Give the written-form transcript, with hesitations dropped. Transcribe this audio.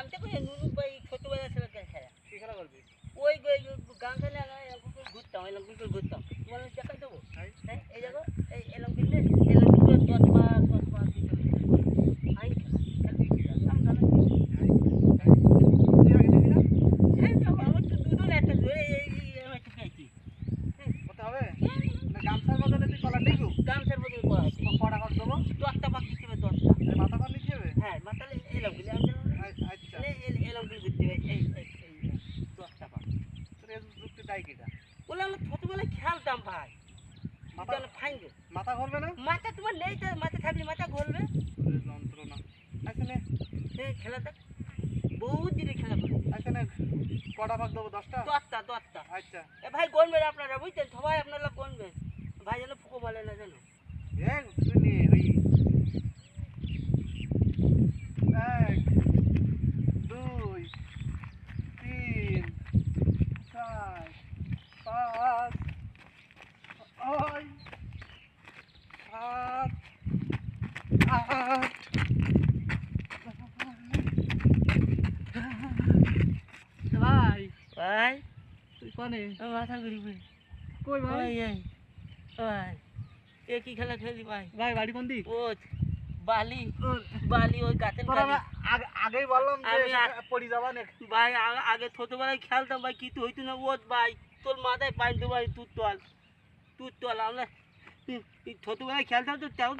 আমি তো কই নুনু ভাই ছোটবেলা ছেলে খেলা কি খেলা করবি? ওই গান খেলে ঘুরতাম এলাম কিন্তু ঘুরতাম তোমার দেখাই দেবো হ্যাঁ এই দেখো এই এলাম কিন্তু এলাম কিন্তু 10 পা আই হ্যাঁ যাবো আমার তো দুজন একটা ধরে এই একটু খাইছি করতে হবে না গামছার বদলে তুই কলার দিবি? গামছার বদলে করা আছে কটা কর দেবো? 10টা পাক দিতে হবে 10টা আরে মাথা কর নিতে হবে? হ্যাঁ মাতালে এলাম কিন্তু আচ্ছা এলাম কিন্তু ঘুরতে হবে এই 10টা পাক তোর এই যুক্তি তাই কিটা? ওলা আমরা ছোটবেলায় খেলতাম ভাই মাথা ফাইন গো মাথা ঘুরবে না? মাথা তোমার নেই তো মাথা থাকলে মাথা ঘুরবে ওরে যন্ত্রণা। আচ্ছা নে খেলাটা বহুত দিনে খেলা করে আচ্ছা নে কটা ভাগ দেবো? 10টা? 10টা আচ্ছা এ ভাই গনবেন আপনারা বুঝছেন সবাই আপনারা গনবেন ভাই যেন ফুকো বলে না যেন এক তুই নে ওই 1 2 3 4 5 6 7 8 ভাই ভাই তুই কোনে মাথা ঘুরবে কই ভাই? ভাই ভাই এ কি খেলা খেলি ভাই ভাই বাড়ি কোন দিক? ও বালি বালি ওই গাছের তোরা বালি আগেই বললাম যে আমি পড়ি যাবা না। ভাই আগে ছোটবেলায় খেলতাম ভাই কিছু হইতো না ও ভাই তোর মাথায় পাইন দেবো ভাই তুই তোল আমরা ছোটবেলায় খেলতাম তো তেমন